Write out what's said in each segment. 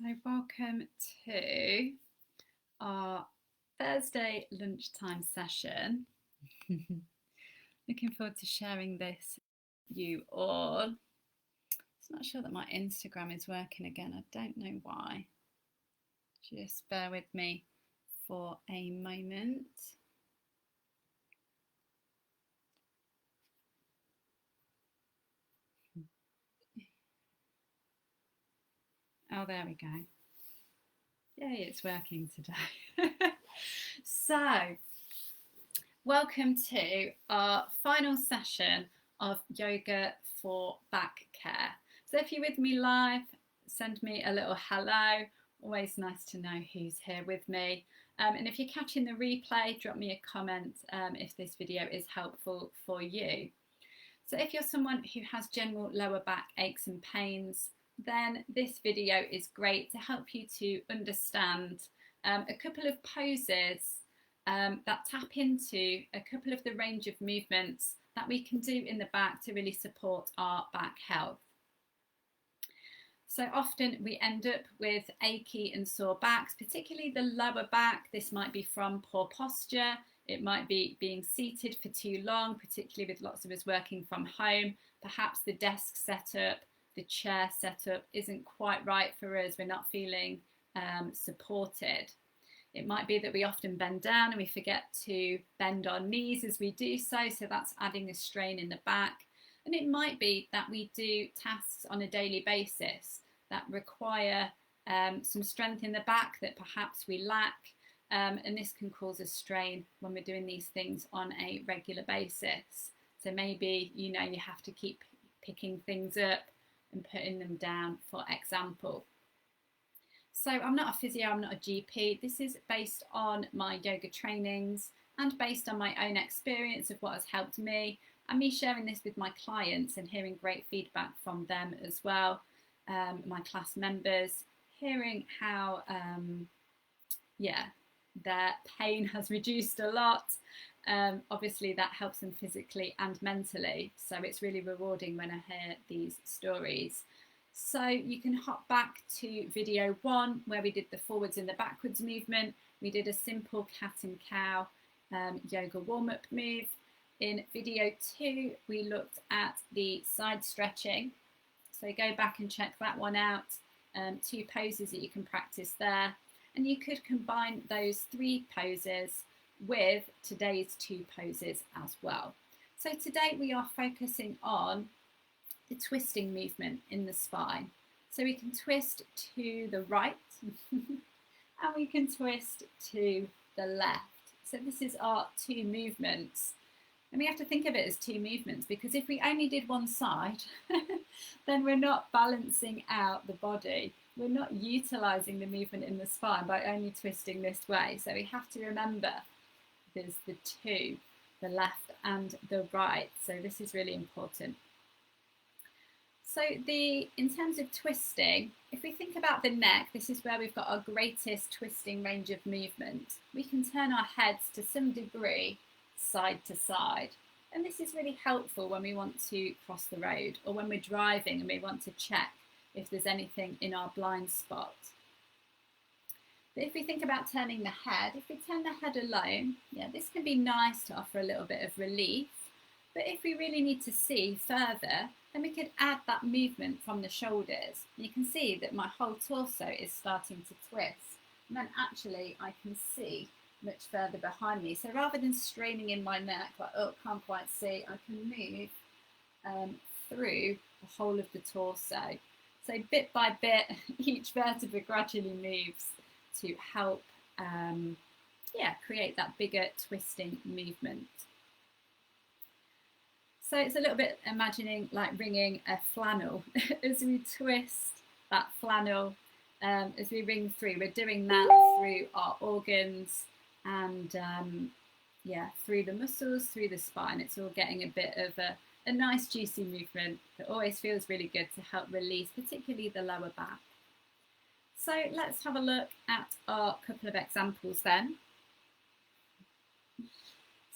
So welcome to our Thursday lunchtime session. Looking forward to sharing this with you all. It's not sure that my Instagram is working again. I don't know why. Just bear with me for a moment. Oh, there we go. Yay, it's working today. So, welcome to our final session of yoga for back care. So if you're with me live, send me a little hello. Always nice to know who's here with me. And if you're catching the replay, drop me a comment if this video is helpful for you. So if you're someone who has general lower back aches and pains, then this video is great to help you to understand a couple of poses that tap into a couple of the range of movements that we can do in the back to really support our back health. So often we end up with achy and sore backs, particularly the lower back. This might be from poor posture. It might be being seated for too long, particularly with lots of us working from home. Perhaps the desk setup, the chair setup isn't quite right for us. We're not feeling supported. It might be that we often bend down and we forget to bend our knees as we do so, so that's adding a strain in the back. And it might be that we do tasks on a daily basis that require some strength in the back that perhaps we lack, and this can cause a strain when we're doing these things on a regular basis. So maybe you have to keep picking things up and putting them down, for example. So I'm not a physio, I'm not a GP. This is based on my yoga trainings and based on my own experience of what has helped me, and me sharing this with my clients and hearing great feedback from them as well, my class members, hearing how their pain has reduced a lot. Obviously that helps them physically and mentally, so it's really rewarding when I hear these stories. So you can hop back to video 1 where we did the forwards and the backwards movement. We did a simple cat and cow yoga warm-up move. In video 2 we looked at the side stretching, so go back and check that one out. 2 poses that you can practice there, and you could combine those 3 poses with today's 2 poses as well. So today we are focusing on the twisting movement in the spine. So we can twist to the right and we can twist to the left. So this is our 2 movements. And we have to think of it as 2 movements, because if we only did one side, then we're not balancing out the body. We're not utilising the movement in the spine by only twisting this way. So we have to remember there's the 2, the left and the right. So this is really important. So in terms of twisting, if we think about the neck, this is where we've got our greatest twisting range of movement. We can turn our heads to some degree side to side. And this is really helpful when we want to cross the road, or when we're driving and we want to check if there's anything in our blind spot. But if we think about turning the head, if we turn the head alone, this can be nice to offer a little bit of relief. But if we really need to see further, then we could add that movement from the shoulders. You can see that my whole torso is starting to twist. And then actually I can see much further behind me. So rather than straining in my neck, like, oh, can't quite see, I can move through the whole of the torso. So bit by bit, each vertebra gradually moves to help create that bigger twisting movement. So it's a little bit imagining like wringing a flannel. As we twist that flannel, as we wring through, we're doing that through our organs and through the muscles, through the spine. It's all getting a bit of a nice juicy movement that always feels really good to help release, particularly the lower back. So let's have a look at our couple of examples then.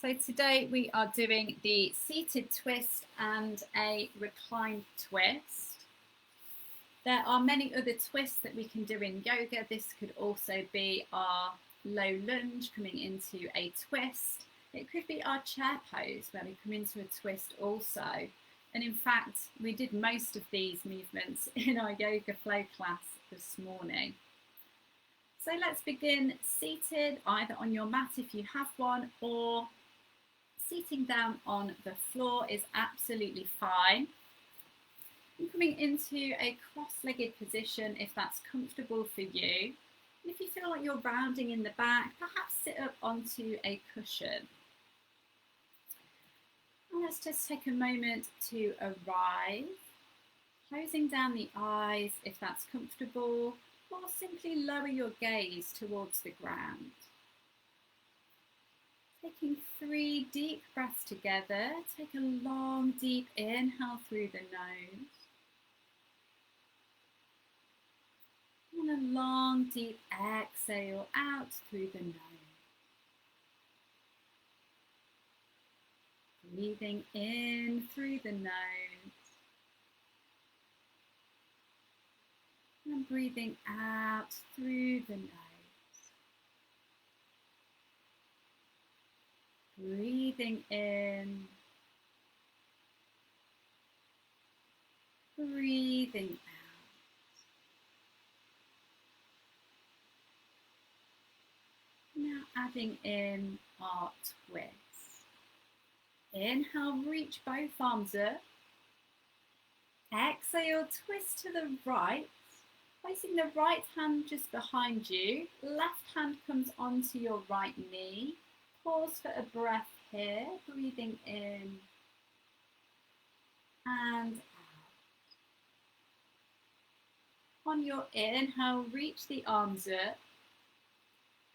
So today we are doing the seated twist and a reclined twist. There are many other twists that we can do in yoga. This could also be our low lunge coming into a twist. It could be our chair pose where we come into a twist also. And in fact, we did most of these movements in our yoga flow class this morning. So let's begin seated, either on your mat if you have one, or seating down on the floor is absolutely fine. And coming into a cross-legged position if that's comfortable for you. And if you feel like you're rounding in the back, perhaps sit up onto a cushion. And let's just take a moment to arrive, closing down the eyes if that's comfortable, or simply lower your gaze towards the ground. Taking 3 deep breaths together, take a long deep inhale through the nose. And a long deep exhale out through the nose. Breathing in through the nose. And breathing out through the nose. Breathing in. Breathing out. Now adding in our twist. Inhale, reach both arms up. Exhale, twist to the right. Placing the right hand just behind you. Left hand comes onto your right knee. Pause for a breath here. Breathing in and out. On your inhale, reach the arms up.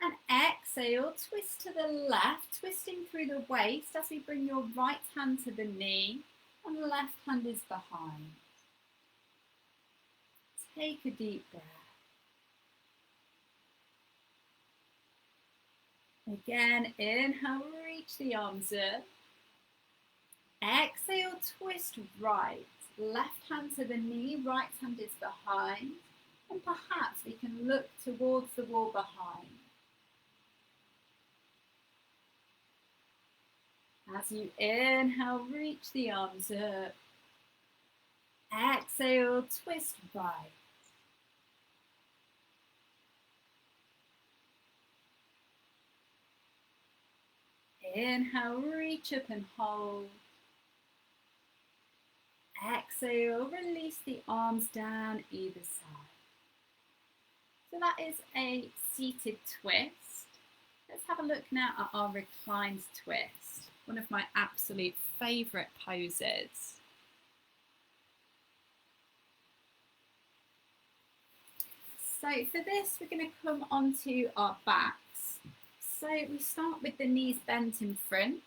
And exhale, twist to the left, twisting through the waist as we bring your right hand to the knee and the left hand is behind. Take a deep breath. Again, inhale, reach the arms up. Exhale, twist right. Left hand to the knee, right hand is behind. And perhaps we can look towards the wall behind. As you inhale, reach the arms up. Exhale, twist right. Inhale, reach up and hold. Exhale, release the arms down either side. So that is a seated twist. Let's have a look now at our Reclines Twist, one of my absolute favourite poses. So for this, we're going to come onto our backs. So we start with the knees bent in front,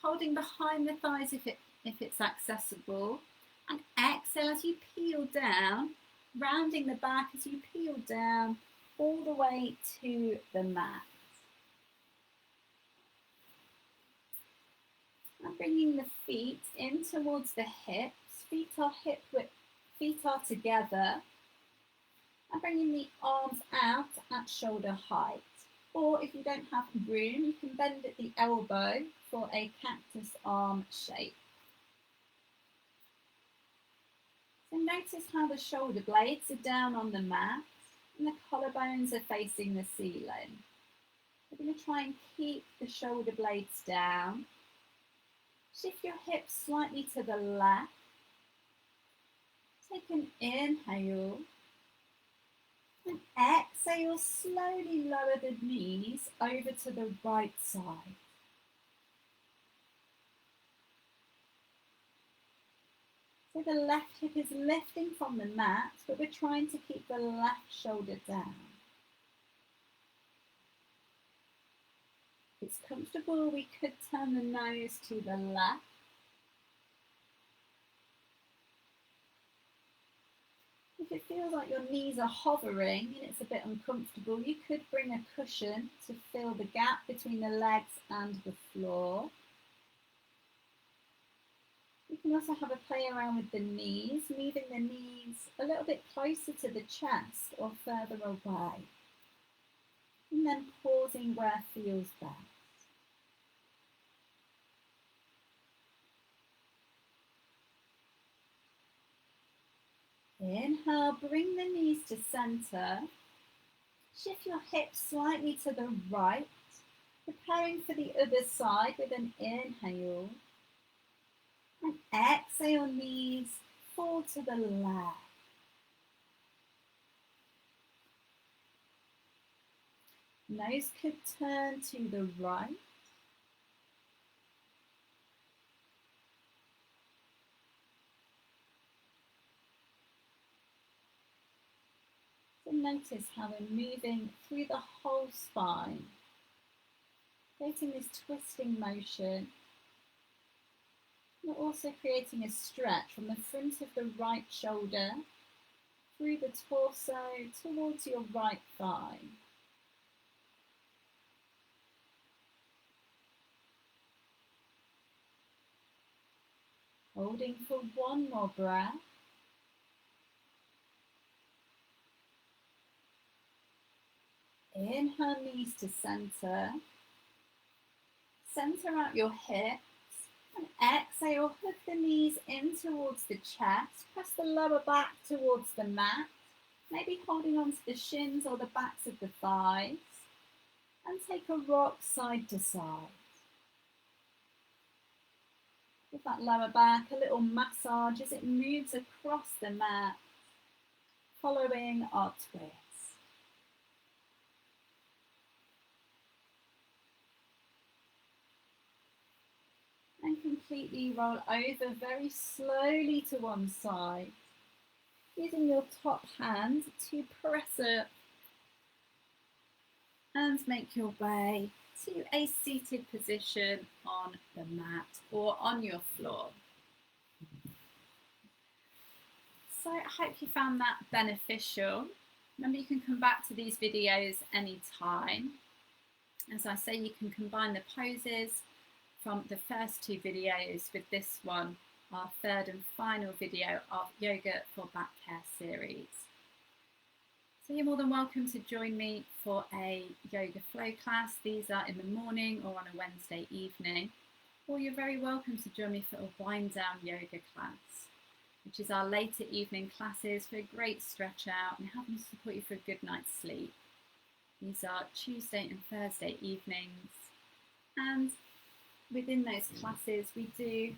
holding behind the thighs if it's accessible, and exhale as you peel down, rounding the back as you peel down all the way to the mat. And bringing the feet in towards the hips, feet are together, and bringing the arms out at shoulder height. Or if you don't have room, you can bend at the elbow for a cactus arm shape. So notice how the shoulder blades are down on the mat and the collarbones are facing the ceiling. We're going to try and keep the shoulder blades down. Shift your hips slightly to the left. Take an inhale. And exhale, slowly lower the knees over to the right side. So the left hip is lifting from the mat, but we're trying to keep the left shoulder down. If it's comfortable, we could turn the nose to the left. If it feels like your knees are hovering and it's a bit uncomfortable, you could bring a cushion to fill the gap between the legs and the floor. You can also have a play around with the knees, moving the knees a little bit closer to the chest or further away. And then pausing where feels best. Inhale, bring the knees to center. Shift your hips slightly to the right, preparing for the other side with an inhale. And exhale, knees fall to the left. Nose could turn to the right. So notice how we're moving through the whole spine, creating this twisting motion. We're also creating a stretch from the front of the right shoulder, through the torso, towards your right thigh. Holding for one more breath. Inhale, knees to center. Center out your hips. And exhale, hook the knees in towards the chest. Press the lower back towards the mat. Maybe holding onto the shins or the backs of the thighs. And take a rock side to side. Give that lower back a little massage as it moves across the mat, following our twist. And completely roll over very slowly to one side, using your top hand to press up and make your way to a seated position on the mat or on your floor. So I hope you found that beneficial. Remember, you can come back to these videos anytime. As I say, you can combine the poses from the first two videos with this one, our third and final video of Yoga for Back Care series. So you're more than welcome to join me for a yoga flow class. These are in the morning or on a Wednesday evening. Or you're very welcome to join me for a wind down yoga class, which is our later evening classes for a great stretch out and helping to support you for a good night's sleep. These are Tuesday and Thursday evenings. And within those classes, we do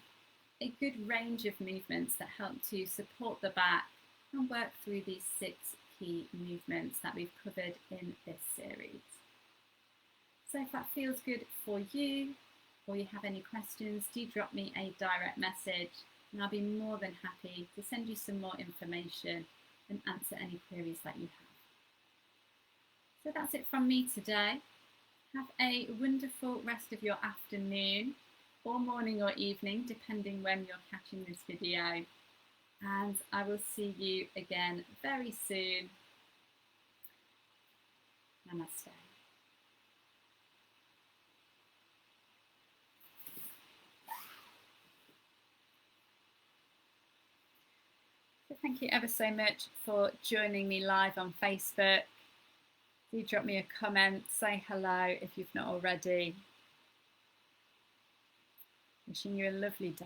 a good range of movements that help to support the back and work through these 6 key movements that we've covered in this series. So if that feels good for you, or you have any questions, do drop me a direct message and I'll be more than happy to send you some more information and answer any queries that you have. So that's it from me today. Have a wonderful rest of your afternoon or morning or evening, depending when you're catching this video. And I will see you again very soon. Namaste. So thank you ever so much for joining me live on Facebook. Do drop me a comment, say hello if you've not already. Wishing you a lovely day.